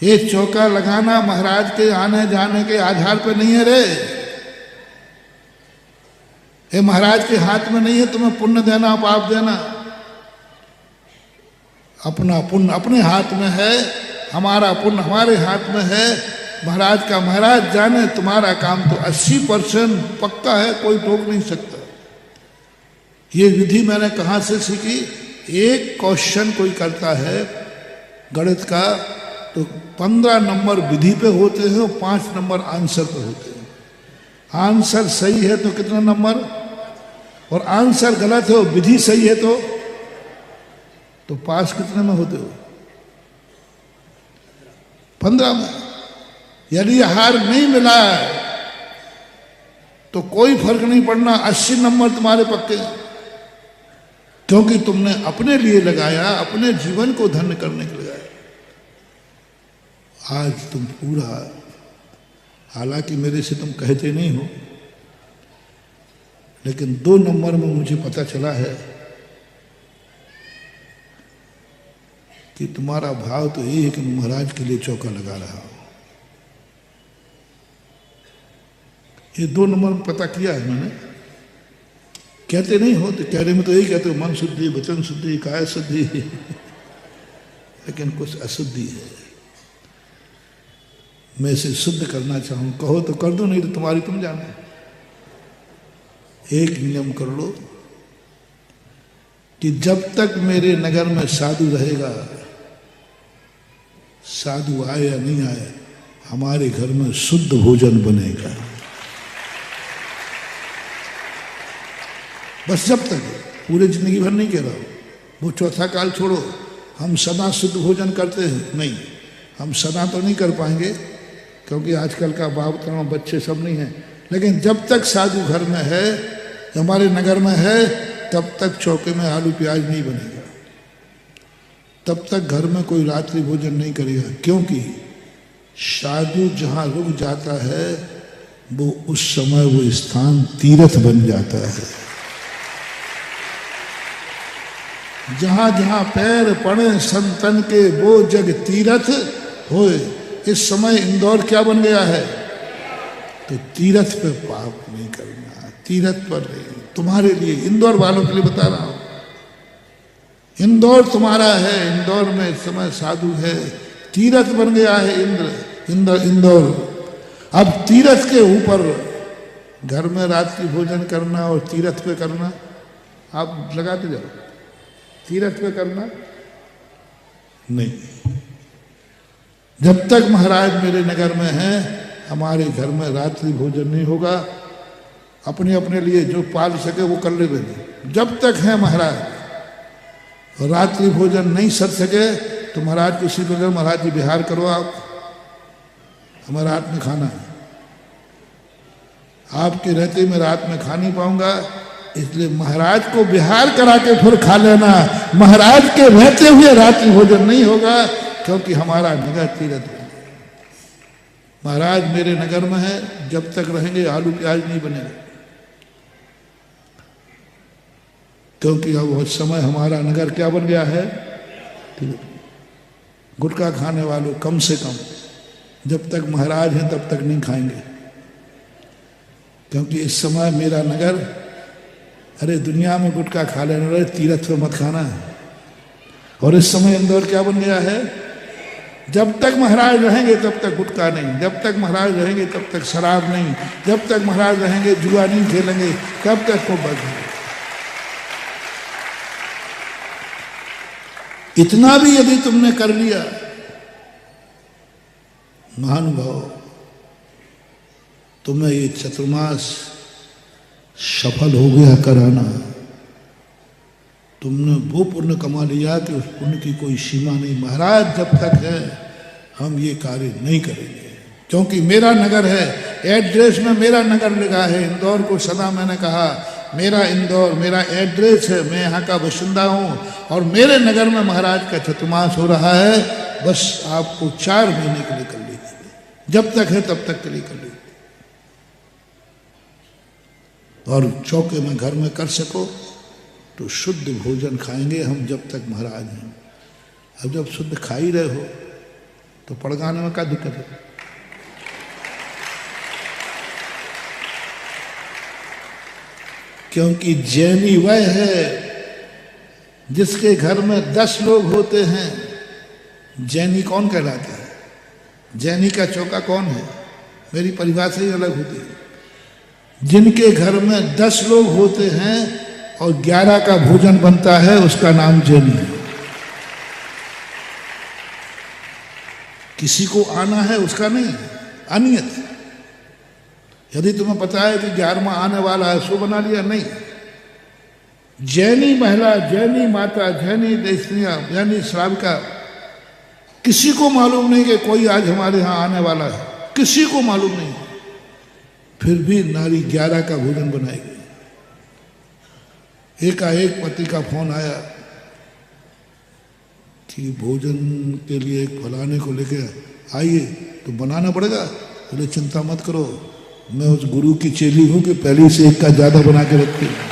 ये चौका लगाना महाराज के आने जाने के आधार पर नहीं है रे। ये महाराज के हाथ में नहीं है तुम्हें पुण्य देना पाप देना। अपना पुण्य अपने हाथ में है, हमारा पुण्य हमारे हाथ में है। महाराज का महाराज जाने। तुम्हारा काम तो 80% पक्का है, कोई रोक नहीं सकता। ये विधि मैंने कहाँ से सीखी? एक क्वेश्चन कोई करता है गणित का तो 15 नंबर विधि पे होते हैं और 5 नंबर आंसर पे होते हैं। आंसर सही है तो कितना नंबर, और आंसर गलत है और विधि सही है तो पास कितने में होते हो? 15 में। यदि हार नहीं मिला है तो कोई फर्क नहीं पड़ना, 80 नंबर तुम्हारे पक्के, क्योंकि तुमने अपने लिए लगाया, अपने जीवन को धन्य करने के लिए लगाया। आज तुम पूरा, हालांकि मेरे से तुम कहते नहीं हो, लेकिन 2 नंबर में मुझे पता चला है कि तुम्हारा भाव तो यही है कि महाराज के लिए चौका लगा रहा हो। ये 2 नंबर में पता किया है मैंने। कहते नहीं हो तो कहने में तो यही कहते हो मन शुद्धि, वचन शुद्धि, काया शुद्धि लेकिन कुछ अशुद्धि है। मैं इसे शुद्ध करना चाहूं, कहो तो कर दो, नहीं तो तुम्हारी तुम जानो। एक नियम कर लो कि जब तक मेरे नगर में साधु रहेगा, साधु आए या नहीं आए, हमारे घर में शुद्ध भोजन बनेगा। बस जब तक, पूरे जिंदगी भर नहीं कह रहा हूं, वो चौथा काल छोड़ो। हम सदा शुद्ध भोजन करते हैं? नहीं, हम सदा तो नहीं कर पाएंगे क्योंकि आजकल का बाप तमाम बच्चे सब नहीं हैं, लेकिन जब तक साधु घर में है, हमारे नगर में है, तब तक चौके में आलू प्याज नहीं बनेगा, तब तक घर में कोई रात्रि भोजन नहीं करेगा। क्योंकि साधु जहाँ रुक जाता है वो उस समय वो स्थान तीर्थ बन जाता है। जहाँ जहाँ पैर पड़े संतन के वो जग तीर्थ होए। इस समय इंदौर क्या बन गया है? तो तीर्थ पे पाप नहीं करना, तीर्थ पर नहीं। तुम्हारे लिए, इंदौर वालों के लिए बता रहा हूं, इंदौर तुम्हारा है। इंदौर में इस समय साधु है, तीर्थ बन गया है इंदौर। अब तीर्थ के ऊपर घर में रात्रि भोजन करना और तीर्थ पे करना, आप लगाते जाओ। तीर्थ पे करना नहीं। जब तक महाराज मेरे नगर में हैं, हमारे घर में रात्रि भोजन नहीं होगा। अपने अपने लिए जो पाल सके वो कर ले। जब तक है महाराज, रात्रि भोजन नहीं सर सके तो महाराज किसी को, महाराज जी बिहार करो, आप हमें रात में खाना है। आपके रहते मैं रात में खा नहीं पाऊंगा, इसलिए महाराज को बिहार करा के फिर खा लेना। महाराज के रहते हुए रात्रि भोजन नहीं होगा क्योंकि हमारा नगर तीर्थ है। महाराज मेरे नगर में है, जब तक रहेंगे आलू प्याज नहीं बनेगा, क्योंकि अब उस समय हमारा नगर क्या बन गया है? गुटखा खाने वालों कम से कम जब तक महाराज हैं तब तक नहीं खाएंगे, क्योंकि इस समय मेरा नगर, अरे दुनिया में गुटखा खा लेना, रहे तीर्थ पे मत खाना है। और इस समय इंदौर क्या बन गया है? जब तक महाराज रहेंगे तब तक गुटखा नहीं, जब तक महाराज रहेंगे तब तक शराब नहीं, जब तक महाराज रहेंगे जुआ नहीं खेलेंगे, तब तक को बच। इतना भी यदि तुमने कर लिया, महानुभाव, तुम्हें ये चतुर्मास सफल हो गया कराना। तुमने वो पुण्य कमा लिया कि उस पुण्य की कोई सीमा नहीं। महाराज जब तक है हम ये कार्य नहीं करेंगे, क्योंकि मेरा नगर है। एड्रेस में मेरा नगर लिखा है। इंदौर को सदा मैंने कहा मेरा इंदौर मेरा एड्रेस है, मैं यहाँ का बाशिंदा हूँ और मेरे नगर में महाराज का चतुर्मास हो रहा है। बस आपको 4 महीने के लिए कर लीजिए, जब तक है तब तक के लिए कर लीजिए, और चौके में घर में कर सको तो शुद्ध भोजन खाएंगे हम जब तक महाराज हैं। अब जब शुद्ध खा ही रहे हो तो पड़गाने में क्या दिक्कत है? क्योंकि जैनी वह है जिसके घर में 10 लोग होते हैं। जैनी कौन कहलाता है? जैनी का चौका कौन है? मेरी परिभाषा ही अलग होती है। जिनके घर में 10 लोग होते हैं और 11 का भोजन बनता है, उसका नाम जैनी है। किसी को आना है उसका नहीं, अनियत। यदि तुम्हें पता है कि 11वां आने वाला है, सो बना लिया, नहीं। जैनी महिला, जैनी माता, जैनी देशनिया, जैनी श्राविका, किसी को मालूम नहीं कि कोई आज हमारे यहाँ आने वाला है, किसी को मालूम नहीं। फिर भी नारी 11 का भोजन बनाएगी। एकाएक पति का फोन आया कि भोजन के लिए एक फलाने को लेके आइए, तो बनाना पड़ेगा। बोले चिंता मत करो, मैं उस गुरु की चेली हूं कि पहले से एक का ज्यादा बना के रखती हूं।